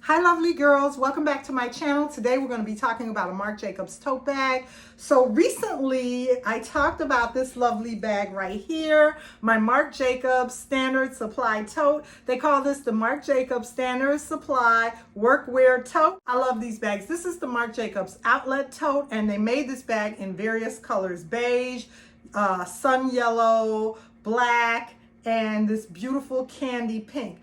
Hi lovely girls, welcome back to my channel. Today we're going to be talking about a Marc Jacobs tote bag. So recently I talked about this lovely bag right here, my Marc Jacobs Standard Supply tote. They call this the Marc Jacobs Standard Supply Workwear tote. I love these bags. This is the Marc Jacobs outlet tote, and they made this bag in various colors: beige, sun yellow, black, and this beautiful candy pink.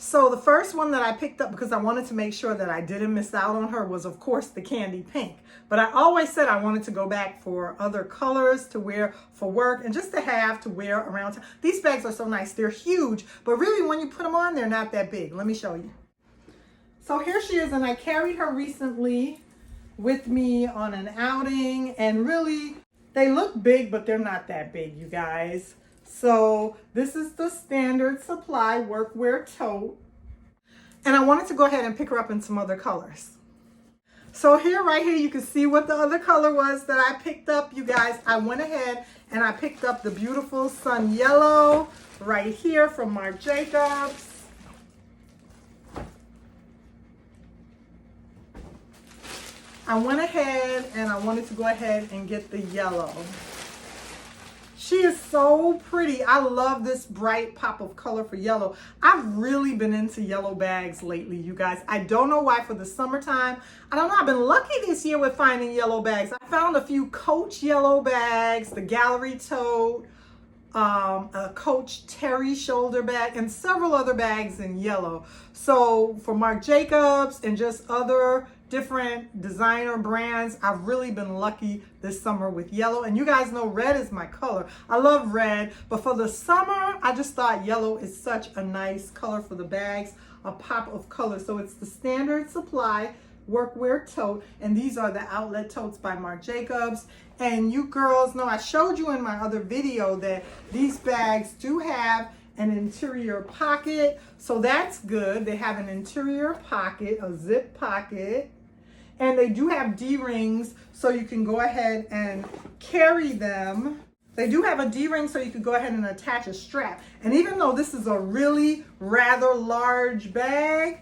So the first one that I picked up, because I wanted to make sure that I didn't miss out on her, was of course the candy pink. But I always said I wanted to go back for other colors to wear for work and just to have to wear around town. These bags are so nice. They're huge, but really when you put them on, they're not that big. Let me show you. So here she is, and I carried her recently with me on an outing, and really they look big, but they're not that big, you guys. So this is the Standard Supply Workwear tote. And I wanted to go ahead and pick her up in some other colors. So here, right here, you can see what the other color was that I picked up, you guys. I went ahead and I picked up the beautiful sun yellow right here from Marc Jacobs. I went ahead and I wanted to go ahead and get the yellow. She is so pretty. I love this bright pop of color for yellow. I've really been into yellow bags lately, you guys. I don't know why. For the summertime, I don't know. I've been lucky this year with finding yellow bags. I found a few Coach yellow bags, the Gallery tote, a Coach Terry shoulder bag, and several other bags in yellow. So for Marc Jacobs and just other different designer brands, I've really been lucky this summer with yellow. And you guys know red is my color. I love red, but for the summer, I just thought yellow is such a nice color for the bags, a pop of color. So it's the Standard Supply Workwear tote, and these are the outlet totes by Marc Jacobs. And you girls know I showed you in my other video that these bags do have an interior pocket, so that's good. They have an interior pocket, a zip pocket, and they do have D-rings, so you can go ahead and carry them. They do have a D-ring, so you can go ahead and attach a strap. And even though this is a really rather large bag,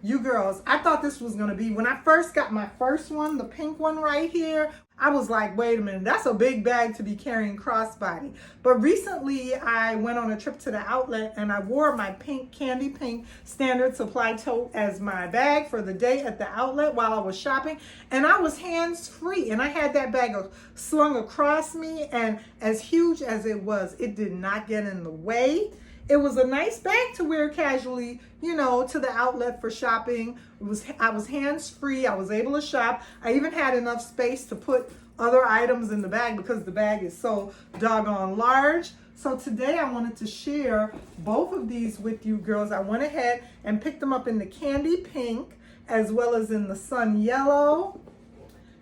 you girls, I thought this was gonna be, when I first got my first one, the pink one right here, I was like, wait a minute, that's a big bag to be carrying crossbody. But recently I went on a trip to the outlet and I wore my pink, candy pink Standard Supply tote as my bag for the day at the outlet while I was shopping. And I was hands-free, and I had that bag slung across me, and as huge as it was, it did not get in the way. It was a nice bag to wear casually, you know, to the outlet for shopping. I was hands-free. I was able to shop. I even had enough space to put other items in the bag because the bag is so doggone large. So today I wanted to share both of these with you girls. I went ahead and picked them up in the candy pink as well as in the sun yellow.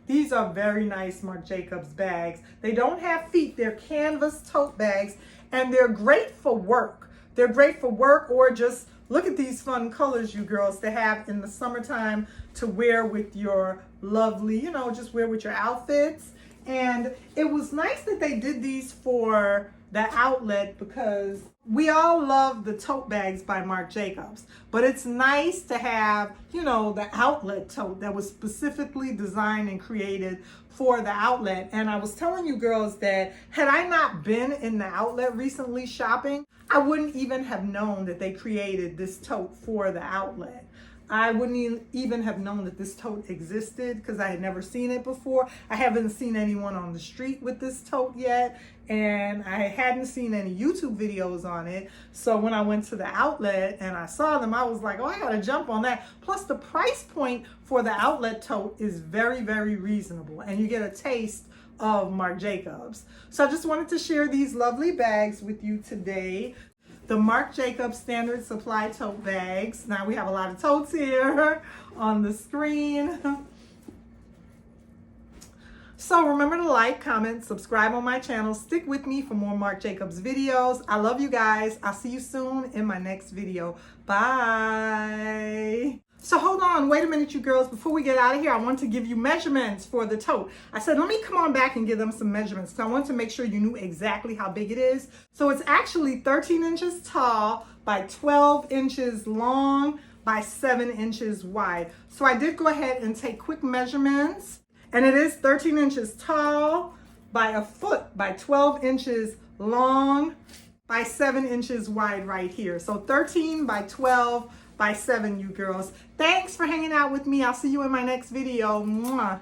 These are very nice Marc Jacobs bags. They don't have feet. They're canvas tote bags, and they're great for work. They're great for work, or just look at these fun colors, you girls, to have in the summertime to wear with your lovely, you know, just wear with your outfits. And it was nice that they did these for the outlet, because we all love the tote bags by Marc Jacobs, but it's nice to have, you know, the outlet tote that was specifically designed and created for the outlet. And I was telling you girls that had I not been in the outlet recently shopping, I wouldn't even have known that they created this tote for the outlet. I wouldn't even have known that this tote existed because I had never seen it before. I haven't seen anyone on the street with this tote yet, and I hadn't seen any YouTube videos on it. So when I went to the outlet and I saw them, I was like, oh, I gotta jump on that. Plus the price point for the outlet tote is very, very reasonable, and you get a taste of Marc Jacobs. So I just wanted to share these lovely bags with you today. The Marc Jacobs Standard Supply tote bags. Now we have a lot of totes here on the screen. So remember to like, comment, subscribe on my channel. Stick with me for more Marc Jacobs videos. I love you guys. I'll see you soon in my next video. Bye. So hold on, wait a minute, you girls. Before we get out of here, I want to give you measurements for the tote. I said, let me come on back and give them some measurements. So I want to make sure you knew exactly how big it is. So it's actually 13 inches tall by 12 inches long by 7 inches wide. So I did go ahead and take quick measurements, and it is 13 inches tall by a foot by 12 inches long by 7 inches wide right here. So 13 by 12 by 7, you girls. Thanks for hanging out with me. I'll see you in my next video. Mwah.